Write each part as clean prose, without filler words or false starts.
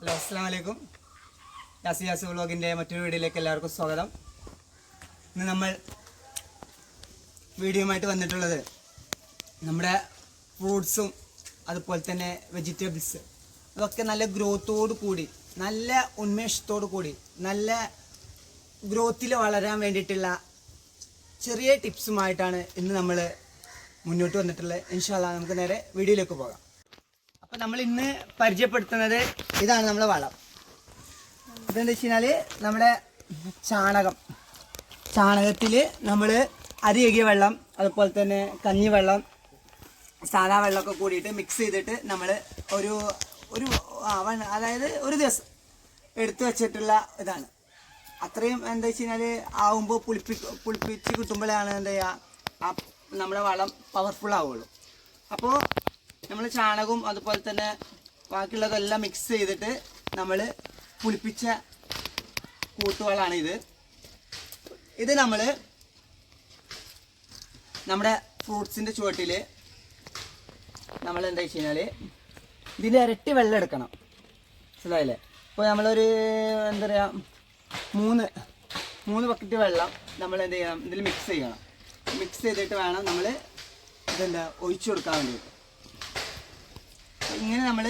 Hello, അസ്സലാമു അലൈക്കും. യാസി വ്ളോഗിൻ്റെ മറ്റൊരു വീഡിയോയിലേക്ക് എല്ലാവർക്കും സ്വാഗതം. ഇന്ന് നമ്മൾ വീഡിയോയുമായിട്ട് വന്നിട്ടുള്ളത് നമ്മുടെ ഫ്രൂട്ട്സും അതുപോലെ തന്നെ വെജിറ്റബിൾസ് അതൊക്കെ നല്ല ഗ്രോത്തോടു കൂടി, നല്ല ഉന്മേഷത്തോടു കൂടി, നല്ല ഗ്രോത്തിൽ വളരാൻ വേണ്ടിയിട്ടുള്ള ചെറിയ ടിപ്സുമായിട്ടാണ് ഇന്ന് നമ്മൾ മുന്നോട്ട് വന്നിട്ടുള്ളത്. ഇൻഷാ അല്ലാഹ് നമുക്ക് നേരെ വീഡിയോയിലേക്ക് പോകാം. അപ്പോൾ നമ്മൾ ഇന്ന് പരിചയപ്പെടുത്തുന്നത് ഇതാണ് നമ്മളെ വളം. ഇതെന്താ വെച്ച് കഴിഞ്ഞാൽ നമ്മുടെ ചാണകത്തിൽ നമ്മൾ അരിയകിയ വെള്ളം, അതുപോലെ തന്നെ കഞ്ഞിവെള്ളം, സാധാ വെള്ളമൊക്കെ കൂടിയിട്ട് മിക്സ് ചെയ്തിട്ട് നമ്മൾ അതായത് ഒരു ദിവസം എടുത്തു വച്ചിട്ടുള്ള ഇതാണ്. അത്രയും എന്താ വെച്ച് കഴിഞ്ഞാൽ ആവുമ്പോൾ പുളിപ്പിച്ച് കിട്ടുമ്പോഴാണ് എന്താ ചെയ്യുക, നമ്മുടെ വളം പവർഫുൾ ആവുള്ളൂ. അപ്പോൾ നമ്മൾ ചാണകവും അതുപോലെ തന്നെ ബാക്കിയുള്ളതെല്ലാം മിക്സ് ചെയ്തിട്ട് നമ്മൾ പുളിപ്പിച്ച കൂട്ടുവളമാണ് ഇത് നമ്മൾ നമ്മുടെ ഫ്രൂട്ട്സിൻ്റെ ചുവട്ടിൽ നമ്മൾ എന്താ വെച്ച് കഴിഞ്ഞാൽ ഇതിൻ്റെ ഇരട്ടി വെള്ളം എടുക്കണം. മനസ്സിലായില്ലേ? ഇപ്പോൾ നമ്മളൊരു എന്താ പറയുക, മൂന്ന് ബക്കറ്റ് വെള്ളം നമ്മൾ എന്ത് ചെയ്യണം, ഇതിൽ മിക്സ് ചെയ്യണം. മിക്സ് ചെയ്തിട്ട് വേണം നമ്മൾ ഒഴിച്ചു കൊടുക്കാൻ വേണ്ടിയിട്ട്. ഇങ്ങനെ നമ്മൾ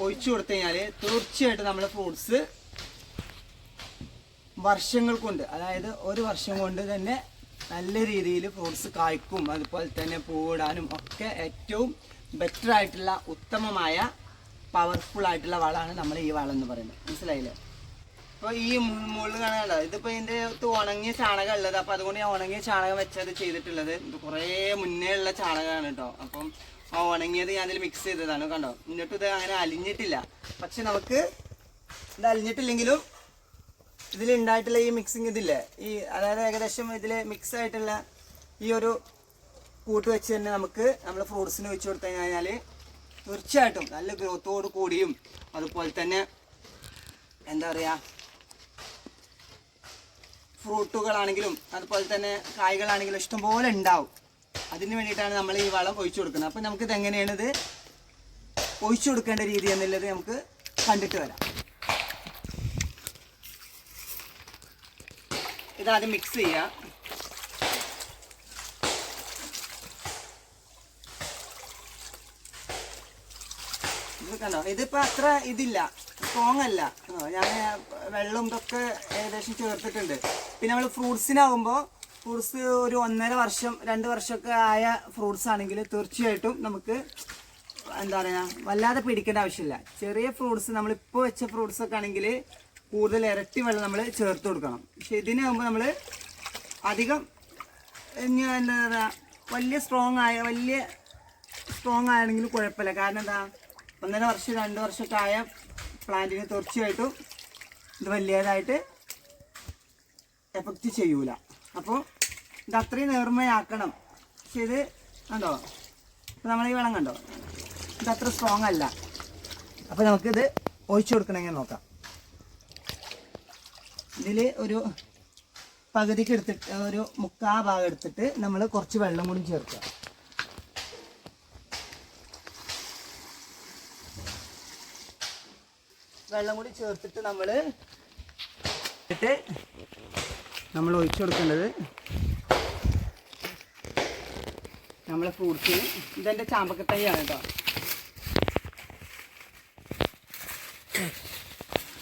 ഒഴിച്ചു കൊടുത്തു കഴിഞ്ഞാൽ തീർച്ചയായിട്ടും നമ്മുടെ ഫ്രൂട്ട്സ് വർഷങ്ങൾ കൊണ്ട്, അതായത് ഒരു വർഷം കൊണ്ട് തന്നെ നല്ല രീതിയിൽ ഫ്രൂട്ട്സ് കായ്ക്കും. അതുപോലെ തന്നെ പൂവിടാനും ഒക്കെ ഏറ്റവും ബെറ്റർ ആയിട്ടുള്ള ഉത്തമമായ പവർഫുൾ ആയിട്ടുള്ള വളമാണ് നമ്മൾ ഈ വളം എന്ന് പറയുന്നത്. മനസ്സിലായില്ലേ? അപ്പോൾ ഈ മുകളിൽ കാണാനുള്ളത് ഇതിപ്പോൾ ഇതിൻ്റെ ഉണങ്ങിയ ചാണകം ഉള്ളത്. അപ്പോൾ അതുകൊണ്ട് ഞാൻ ഉണങ്ങിയ ചാണകം വെച്ചത് ചെയ്തിട്ടുള്ളത്. ഇത് കുറേ മുന്നേ ഉള്ള ചാണകമാണ് കേട്ടോ. അപ്പം ആ ഉണങ്ങിയത് ഞാൻ അതിൽ മിക്സ് ചെയ്തതാണ്. കണ്ടോ, എന്നിട്ട് ഇത് അങ്ങനെ അലിഞ്ഞിട്ടില്ല. പക്ഷെ നമുക്ക് ഇത് അലിഞ്ഞിട്ടില്ലെങ്കിലും ഇതിലുണ്ടായിട്ടുള്ള ഈ മിക്സിങ് ഇതില്ലേ, അതായത് ഏകദേശം ഇതിൽ മിക്സ് ആയിട്ടുള്ള ഈ ഒരു കൂട്ട് വെച്ച് തന്നെ നമുക്ക് നമ്മൾ ഫ്രൂട്ട്സിന് വെച്ച് കൊടുത്തു കഴിഞ്ഞാൽ തീർച്ചയായിട്ടും നല്ല ഗ്രോത്തോട് കൂടിയും, അതുപോലെ തന്നെ എന്താ പറയുക, ഫ്രൂട്ടുകളാണെങ്കിലും അതുപോലെ തന്നെ കായ്കളാണെങ്കിലും ഇഷ്ടംപോലെ ഉണ്ടാവും. അതിന് വേണ്ടിയിട്ടാണ് നമ്മൾ ഈ വളം ഒഴിച്ചു കൊടുക്കുന്നത്. അപ്പം നമുക്കിത് എങ്ങനെയാണ് ഇത് ഒഴിച്ചു കൊടുക്കേണ്ട രീതി എന്നുള്ളത് നമുക്ക് കണ്ടിട്ട് വരാം. ഇതാദ്യം മിക്സ് ചെയ്യുക. ഇത് കണ്ടോ, ഇതിപ്പോൾ അത്ര ഇതില്ല, സ്ട്രോങ് അല്ല. ഞാൻ വെള്ളം ഇതൊക്കെ ഏകദേശം ചേർത്തിട്ടുണ്ട്. പിന്നെ നമ്മൾ ഫ്രൂട്ട്സിനാകുമ്പോൾ ഫ്രൂട്ട്സ് ഒരു 1.5 വർഷം 2 വർഷമൊക്കെ ആയ ഫ്രൂട്ട്സ് ആണെങ്കിൽ തീർച്ചയായിട്ടും നമുക്ക് എന്താ പറയുക, വല്ലാതെ പിടിക്കേണ്ട ആവശ്യമില്ല. ചെറിയ ഫ്രൂട്ട്സ് നമ്മളിപ്പോൾ വെച്ച ഫ്രൂട്ട്സൊക്കെ ആണെങ്കിൽ കൂടുതൽ ഇരട്ടി വെള്ളം നമ്മൾ ചേർത്ത് കൊടുക്കണം. പക്ഷെ ഇതിനാകുമ്പോൾ നമ്മൾ അധികം എന്താ പറയുക, വലിയ സ്ട്രോങ് ആയെങ്കിലും കുഴപ്പമില്ല. കാരണം എന്താ, 1.5 വർഷം 2 വർഷമൊക്കെ ആയ പ്ലാന്റിന് തീർച്ചയായിട്ടും ഇത് വലിയതായിട്ട് എഫക്റ്റ് ചെയ്യൂല. അപ്പോൾ ഇത് അത്രയും നേർമയാക്കണം. പക്ഷെ ഇത് കണ്ടോ, നമ്മൾ ഈ വെള്ളം കണ്ടോ, ഇത് അത്ര സ്ട്രോങ് അല്ല. അപ്പോൾ നമുക്കിത് ഒഴിച്ചു കൊടുക്കണമെങ്കിൽ നോക്കാം. ഇതിൽ ഒരു പകുതിക്ക് എടുത്തിട്ട് ഒരു 3/4 ഭാഗം എടുത്തിട്ട് നമ്മൾ കുറച്ച് വെള്ളം കൂടി ചേർക്കുക. വെള്ളം കൂടി ചേർത്തിട്ട് നമ്മൾ ഒഴിച്ചു കൊടുക്കേണ്ടത് നമ്മളെ ഫ്രൂട്ട്സിന്. ഇതെൻ്റെ ചാമ്പക്കത്തൈയാണ് കേട്ടോ.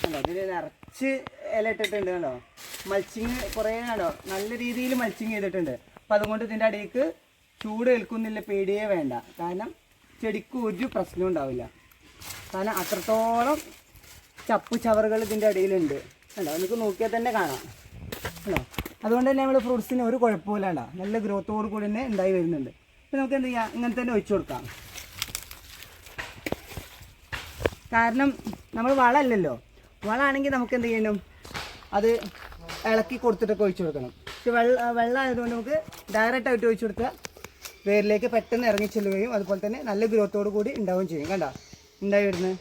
കണ്ടോ, ഇതിൽ നിറച്ച് ഇല ഇട്ടിട്ടുണ്ട്. കണ്ടോ, മൾച്ചിങ് കുറേ കണ്ടോ, നല്ല രീതിയിൽ മൾച്ചിങ് ചെയ്തിട്ടുണ്ട്. അപ്പം അതുകൊണ്ട് ഇതിൻ്റെ അടിയിലേക്ക് ചൂട് ഏൽക്കുന്നില്ല, പേടിയേ വേണ്ട. കാരണം ചെടിക്ക് ഒരു പ്രശ്നവും ഉണ്ടാവില്ല. കാരണം അത്രത്തോളം ചവറുകൾ ഇതിൻ്റെ അടിയിലുണ്ട്. അല്ലോ, നമുക്ക് നോക്കിയാൽ തന്നെ കാണാം. അല്ലോ, അതുകൊണ്ട് തന്നെ നമ്മൾ ഫ്രൂട്ട്സിന് ഒരു കുഴപ്പമില്ലാണ്ട നല്ല ഗ്രോത്തോട് കൂടി തന്നെ ഉണ്ടായി വരുന്നുണ്ട്. അപ്പോൾ നമുക്ക് എന്ത് ചെയ്യാം, ഇങ്ങനെ തന്നെ ഒഴിച്ചു കൊടുക്കാം. കാരണം നമ്മൾ വളമല്ലല്ലോ. വളമാണെങ്കിൽ നമുക്ക് എന്ത് ചെയ്യണം, അത് ഇളക്കി കൊടുത്തിട്ടൊക്കെ ഒഴിച്ചു കൊടുക്കണം. പക്ഷെ വെള്ളം ആയതുകൊണ്ട് നമുക്ക് ഡയറക്റ്റായിട്ട് ഒഴിച്ചു കൊടുത്താൽ വേരിലേക്ക് പെട്ടെന്ന് ഇറങ്ങി ചെല്ലുകയും അതുപോലെ തന്നെ നല്ല ഗ്രോത്തോട് കൂടി ഉണ്ടാവുകയും ചെയ്യും. കണ്ടോ, ഉണ്ടായി വരുന്നത്.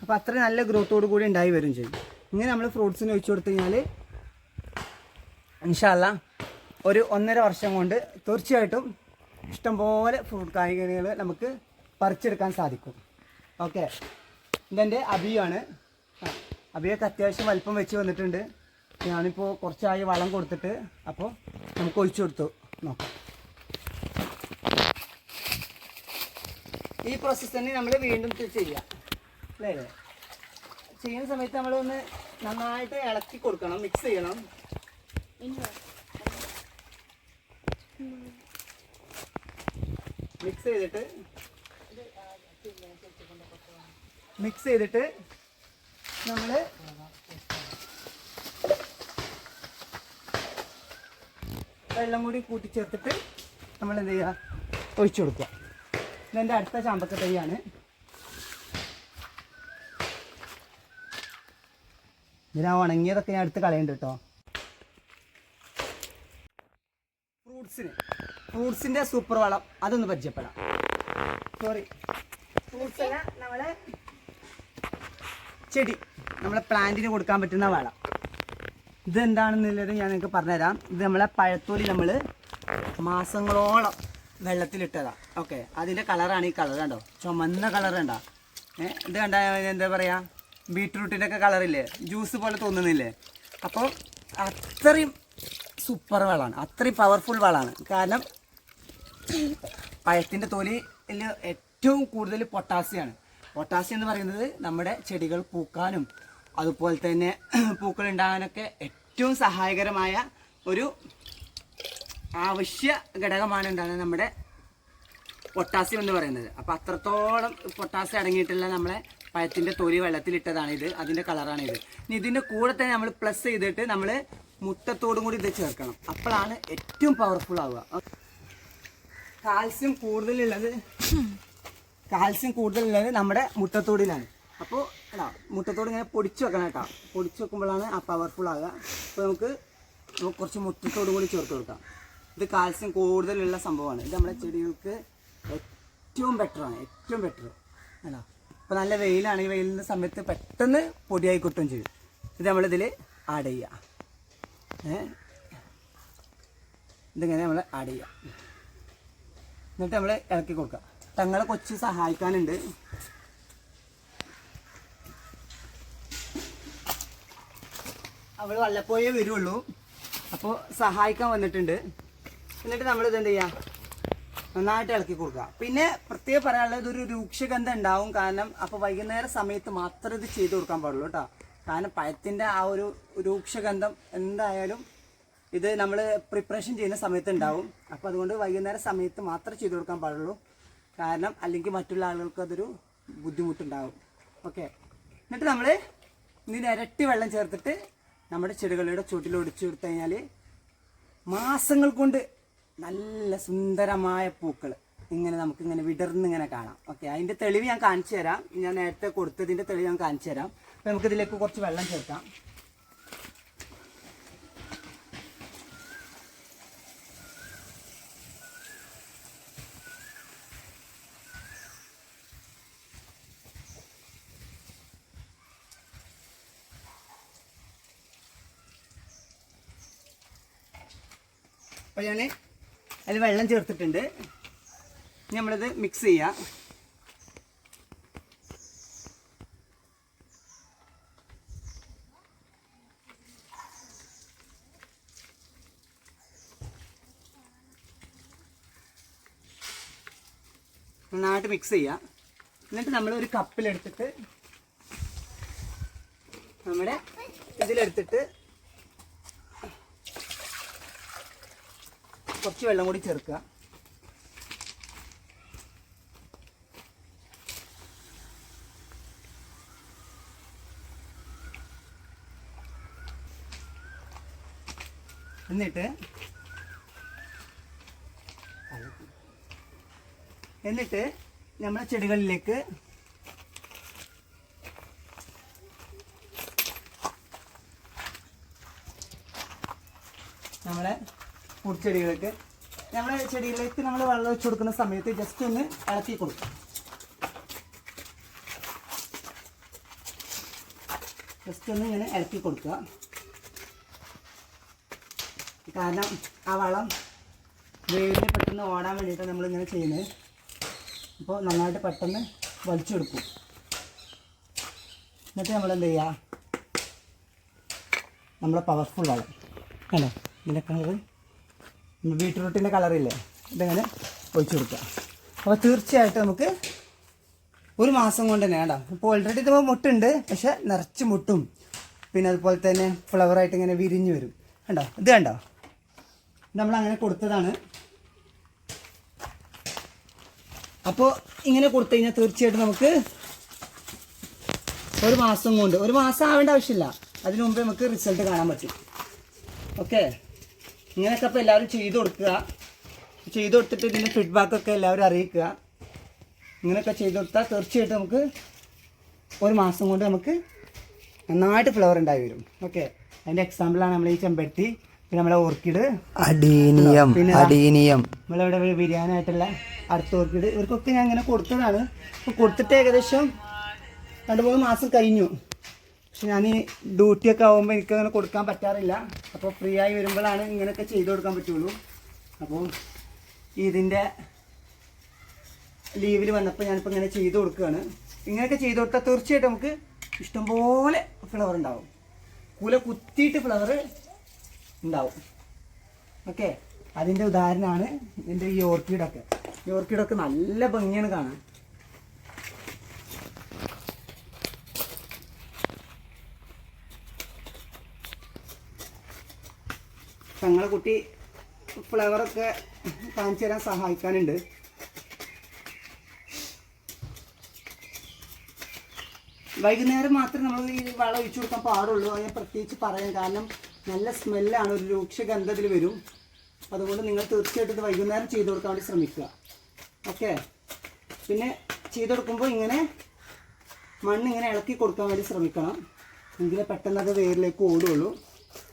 അപ്പോൾ അത്ര നല്ല ഗ്രോത്തോട് കൂടി ഉണ്ടായി വരും ചെയ്യും. ഇങ്ങനെ നമ്മൾ ഫ്രൂട്ട്സിന് ഒഴിച്ചു കൊടുത്തു കഴിഞ്ഞാൽ ഇൻഷാ അല്ലാഹ് ഒരു 1.5 വർഷം കൊണ്ട് തീർച്ചയായിട്ടും ഇഷ്ടംപോലെ ഫ്രൂട്ട് കായ്കനികൾ നമുക്ക് പറിച്ചെടുക്കാൻ സാധിക്കും. ഓക്കെ. ഇതെൻ്റെ അബിയാണ്. അബിയൊക്കെ അത്യാവശ്യം വലിപ്പം വെച്ച് വന്നിട്ടുണ്ട്. ഞാനിപ്പോൾ കുറച്ചായി വളം കൊടുത്തിട്ട്. അപ്പോൾ നമുക്ക് ഒഴിച്ചു കൊടുത്തു നോക്കാം. ഈ പ്രോസസ്സ് തന്നെ നമ്മൾ വീണ്ടും ചെയ്യാം അല്ലേ. ചെയ്യുന്ന സമയത്ത് നമ്മളൊന്ന് നന്നായിട്ട് ഇളക്കി കൊടുക്കണം, മിക്സ് ചെയ്യണം. മിക്സ് ചെയ്തിട്ട് നമ്മൾ വെള്ളം കൂടി കൂട്ടിച്ചേർത്തിട്ട് നമ്മൾ എന്ത് ചെയ്യുക, ഒഴിച്ചു കൊടുക്കുക. ഇതെൻ്റെ അടുത്ത ചാമ്പക്ക തൈയാണ്. ഇതിനാ ഉണങ്ങിയതൊക്കെ ഞാൻ എടുത്ത് കളയുന്നുണ്ട് കേട്ടോ. ഫ്രൂട്ട്സിൻ്റെ സൂപ്പർ വളം അതൊന്ന് പരിചയപ്പെടാം. ഫ്രൂട്ട്സ് അല്ല, നമ്മളെ ചെടി, നമ്മളെ പ്ലാന്റിന് കൊടുക്കാൻ പറ്റുന്ന വളം. ഇതെന്താണെന്നുള്ളത് ഞാൻ നിങ്ങൾക്ക് പറഞ്ഞുതരാം. ഇത് നമ്മളെ പഴത്തൊലി നമ്മൾ മാസങ്ങളോളം വെള്ളത്തിലിട്ടതാണ്. ഓക്കെ, അതിൻ്റെ കളറാണ് ഈ കളർ. കണ്ടോ, ചുമന്ന കളർ കണ്ടോ. ഇത് കണ്ട എന്താ പറയുക, ബീട്രൂട്ടിൻ്റെ ഒക്കെ കളറില്ലേ, ജ്യൂസ് പോലെ തോന്നുന്നില്ലേ. അപ്പോൾ അത്രയും സൂപ്പർ വളമാണ്, അത്രയും പവർഫുൾ വളമാണ്. കാരണം പഴത്തിൻ്റെ തൊലിയിൽ ഏറ്റവും കൂടുതൽ പൊട്ടാസ്യമാണ്. പൊട്ടാസ്യം എന്ന് പറയുന്നത് നമ്മുടെ ചെടികൾ പൂക്കാനും അതുപോലെ തന്നെ പൂക്കൾ ഉണ്ടാകാനൊക്കെ ഏറ്റവും സഹായകരമായ ഒരു ആവശ്യ ഘടകമാണ് എന്താണ് നമ്മുടെ പൊട്ടാസ്യം എന്ന് പറയുന്നത്. അപ്പോൾ അത്രത്തോളം പൊട്ടാസ്യം അടങ്ങിയിട്ടുള്ള നമ്മളെ പഴത്തിൻ്റെ തൊലി വെള്ളത്തിലിട്ടതാണ് ഇത്. അതിൻ്റെ കളറാണ് ഇത്. ഇനി ഇതിൻ്റെ കൂടെ തന്നെ നമ്മൾ പ്ലസ് ചെയ്തിട്ട് നമ്മൾ മുട്ടത്തോടും കൂടി ഇത് ചേർക്കണം. അപ്പോഴാണ് ഏറ്റവും പവർഫുൾ ആവുക. കാൽസ്യം കൂടുതലുള്ളത് നമ്മുടെ മുട്ടത്തോടിലാണ്. അപ്പോൾ മുട്ടത്തോട് ഇങ്ങനെ പൊടിച്ച് വെക്കണം കേട്ടോ. പൊടിച്ച് വെക്കുമ്പോഴാണ് ആ പവർഫുൾ ആകുക. അപ്പോൾ നമുക്ക് കുറച്ച് മുട്ടത്തോടും കൂടി ചേർത്ത് കൊടുക്കാം. ഇത് കാൽസ്യം കൂടുതലുള്ള സംഭവമാണ്. ഇത് നമ്മുടെ ചെടികൾക്ക് ഏറ്റവും ബെറ്ററാണ്, ഏറ്റവും ബെറ്റർ അല്ല. ഇപ്പോൾ നല്ല വെയിലാണ്. ഈ വെയിലിൻ്റെ സമയത്ത് പെട്ടെന്ന് പൊടിയായി കിട്ടുകയും ചെയ്യും. ഇത് നമ്മളിതിൽ ആഡ് ചെയ്യുക. ഇതിങ്ങനെ നമ്മൾ ആഡ് ചെയ്യുക. എന്നിട്ട് നമ്മൾ ഇളക്കി കൊടുക്കുക. തങ്ങളെ കൊച്ച് സഹായിക്കാനുണ്ട്. അവൾ വല്ലപ്പോഴേ വരുള്ളൂ. അപ്പോൾ സഹായിക്കാൻ വന്നിട്ടുണ്ട്. എന്നിട്ട് നമ്മളിത് എന്ത് ചെയ്യുക, നന്നായിട്ട് ഇളക്കി കൊടുക്കുക. പിന്നെ പ്രത്യേകം പറയാനുള്ളത്, ഇതൊരു രൂക്ഷഗന്ധം ഉണ്ടാവും. കാരണം അപ്പോൾ വൈകുന്നേര സമയത്ത് മാത്രമേ ഇത് ചെയ്ത് കൊടുക്കാൻ പാടുള്ളൂ കേട്ടോ. കാരണം പഴത്തിൻ്റെ ആ ഒരു രൂക്ഷഗന്ധം എന്തായാലും ഇത് നമ്മൾ പ്രിപ്പറേഷൻ ചെയ്യുന്ന സമയത്ത് ഉണ്ടാവും. അപ്പോൾ അതുകൊണ്ട് വൈകുന്നേര സമയത്ത് മാത്രമേ ചെയ്ത് കൊടുക്കാൻ പാടുള്ളൂ. കാരണം അല്ലെങ്കിൽ മറ്റുള്ള ആളുകൾക്ക് അതൊരു ബുദ്ധിമുട്ടുണ്ടാകും. ഓക്കെ, എന്നിട്ട് നമ്മൾ ഇതിന് ഇരട്ടി വെള്ളം ചേർത്തിട്ട് നമ്മുടെ ചെടികളുടെ ചുവട്ടിൽ ഒടിച്ചു കൊടുത്തു കഴിഞ്ഞാൽ മാസങ്ങൾ കൊണ്ട് നല്ല സുന്ദരമായ പൂക്കൾ ഇങ്ങനെ നമുക്കിങ്ങനെ വിടർന്നിങ്ങനെ കാണാം. ഓക്കെ, അതിൻ്റെ തെളിവ് ഞാൻ കാണിച്ചു തരാം. ഞാൻ നേരത്തെ കൊടുത്തതിൻ്റെ തെളിവ് ഞാൻ കാണിച്ചു തരാം. അപ്പോൾ നമുക്കിതിലേക്ക് കുറച്ച് വെള്ളം ചേർക്കാം. അപ്പോൾ ഞാൻ അതിൽ വെള്ളം ചേർത്തിട്ടുണ്ട്. നമ്മളിത് മിക്സ് ചെയ്യാം. നന്നായിട്ട് മിക്സ് ചെയ്യുക. എന്നിട്ട് നമ്മൾ ഒരു കപ്പിലെടുത്തിട്ട് നമ്മുടെ ഇതിലെടുത്തിട്ട് കുറച്ച് വെള്ളം കൂടി ചേർക്കുക. എന്നിട്ട് നമ്മുടെ ചെടികളിലേക്ക് നമ്മളെ പൂച്ചെടികൾക്ക് നമ്മളെ ചെടികളിലേക്ക് നമ്മൾ വെള്ളം ഒഴിച്ചു കൊടുക്കുന്ന സമയത്ത് ജസ്റ്റ് ഒന്ന് ഇളക്കി കൊടുക്കും. ജസ്റ്റ് ഒന്ന് ഇങ്ങനെ ഇളക്കി കൊടുക്കുക. കാരണം ആ വളം വേരിന് പെട്ടെന്ന് ഓടാൻ വേണ്ടിയിട്ടാണ് നമ്മളിങ്ങനെ ചെയ്യുന്നത്. അപ്പോൾ നന്നായിട്ട് പെട്ടെന്ന് വലിച്ചെടുക്കും. എന്നിട്ട് നമ്മൾ എന്ത് ചെയ്യുക, നമ്മളെ പവർഫുൾ വളം അല്ലേ, ഇതിൻ്റെ കളറ് ബീട്രൂട്ടിൻ്റെ കളറില്ലേ, ഇതിങ്ങനെ ഒഴിച്ചു കൊടുക്കുക. അപ്പോൾ തീർച്ചയായിട്ടും നമുക്ക് ഒരു മാസം കൊണ്ട് തന്നെ വേണ്ട. ഇപ്പോൾ ഓൾറെഡി ഇത് മുട്ടുണ്ട്, പക്ഷെ നിറച്ച് മുട്ടും, പിന്നെ അതുപോലെ തന്നെ ഫ്ലവറായിട്ട് ഇങ്ങനെ വിരിഞ്ഞ് വരും. കണ്ടോ, ഇത് കണ്ടോ, നമ്മളങ്ങനെ കൊടുത്തതാണ്. അപ്പോൾ ഇങ്ങനെ കൊടുത്തു കഴിഞ്ഞാൽ തീർച്ചയായിട്ടും നമുക്ക് ഒരു മാസം കൊണ്ട്, ഒരു മാസം ആവേണ്ട ആവശ്യമില്ല, അതിനു മുമ്പേ നമുക്ക് റിസൾട്ട് കാണാൻ പറ്റും. ഓക്കെ, ഇങ്ങനെയൊക്കെ അപ്പോൾ എല്ലാവരും ചെയ്ത് കൊടുത്തിട്ട് ഇതിൻ്റെ ഫീഡ്ബാക്കൊക്കെ എല്ലാവരും അറിയിക്കുക. ഇങ്ങനെയൊക്കെ ചെയ്ത് കൊടുത്താൽ തീർച്ചയായിട്ടും നമുക്ക് ഒരു മാസം കൊണ്ട് നമുക്ക് നന്നായിട്ട് ഫ്ലവർ ഉണ്ടായി വരും. ഓക്കെ, അതിൻ്റെ എക്സാമ്പിളാണ് നമ്മൾ ഈ ചെമ്പരത്തി, പിന്നെ നമ്മളെ ഓർക്കിഡ്, പിന്നെ നമ്മളിവിടെ ബിരിയാണിയായിട്ടുള്ള അടുത്ത ഓർക്കിഡ്, ഇവർക്കൊക്കെ ഞാൻ ഇങ്ങനെ കൊടുത്തതാണ്. അപ്പോൾ കൊടുത്തിട്ട് ഏകദേശം 2-3 മാസം കഴിഞ്ഞു. പക്ഷെ ഞാൻ ഈ ഡ്യൂട്ടിയൊക്കെ ആകുമ്പോൾ എനിക്കങ്ങനെ കൊടുക്കാൻ പറ്റാറില്ല. അപ്പോൾ ഫ്രീ ആയി വരുമ്പോഴാണ് ഇങ്ങനെയൊക്കെ ചെയ്ത് കൊടുക്കാൻ പറ്റുള്ളൂ. അപ്പോൾ ഇതിൻ്റെ ലീവിൽ വന്നപ്പോൾ ഞാനിപ്പോൾ ഇങ്ങനെ ചെയ്ത് കൊടുക്കുകയാണ്. ഇങ്ങനെയൊക്കെ ചെയ്ത് കൊടുത്താൽ തീർച്ചയായിട്ടും നമുക്ക് ഇഷ്ടംപോലെ ഫ്ലവർ ഉണ്ടാവും, കുല കുത്തിയിട്ട് ഫ്ലവർ ഉണ്ടാവും. ഓക്കെ, അതിൻ്റെ ഉദാഹരണമാണ് എൻ്റെ ഈ ഓർക്കിഡൊക്കെ. ഈ ഓർക്കിഡൊക്കെ നല്ല ഭംഗിയാണ് കാണാൻ. ഞങ്ങളെ കുട്ടി ഫ്ലവറൊക്കെ കാണിച്ചു തരാൻ സഹായിക്കാനുണ്ട്. വൈകുന്നേരം മാത്രമേ നമ്മൾ ഈ വളം ഒഴിച്ചു കൊടുക്കാൻ പാടുള്ളൂ. അത് ഞാൻ പ്രത്യേകിച്ച് പറയാം, കാരണം നല്ല സ്മെല്ലാണ്, ഒരു രൂക്ഷഗന്ധത്തിൽ വരും. അതുകൊണ്ട് നിങ്ങൾ തീർച്ചയായിട്ടും ഇത് വൈകുന്നേരം ചെയ്ത് കൊടുക്കാൻ വേണ്ടി ശ്രമിക്കുക. ഓക്കെ, പിന്നെ ചെയ്ത് കൊടുക്കുമ്പോൾ ഇങ്ങനെ മണ്ണിങ്ങനെ ഇളക്കി കൊടുക്കാൻ വേണ്ടി ശ്രമിക്കണം, എങ്കിലേ പെട്ടെന്ന് അത് വേരിലേക്ക് ഓടുകയുള്ളൂ.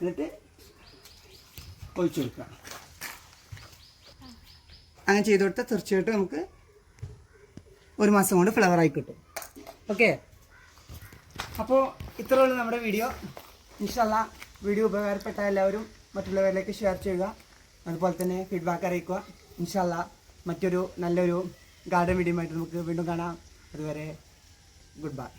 എന്നിട്ട് ഒഴിച്ചു കൊടുക്കുക. അങ്ങനെ ചെയ്ത് കൊടുത്താൽ തീർച്ചയായിട്ടും നമുക്ക് ഒരു മാസം കൊണ്ട് ഫ്ലവറായി കിട്ടും. ഓക്കെ, അപ്പോൾ ഇത്രയുള്ള നമ്മുടെ വീഡിയോ. ഇൻഷാ അല്ലാ വീഡിയോ ഉപകാരപ്പെട്ട എല്ലാവരും മറ്റുള്ളവരിലേക്ക് ഷെയർ ചെയ്യുക, അതുപോലെ തന്നെ ഫീഡ്ബാക്ക് അറിയിക്കുക. ഇൻഷാ അല്ലാ മറ്റൊരു നല്ലൊരു ഗാർഡൻ വീഡിയോ ആയിട്ട് നമുക്ക് വീണ്ടും കാണാം. അതുവരെ ഗുഡ് ബൈ.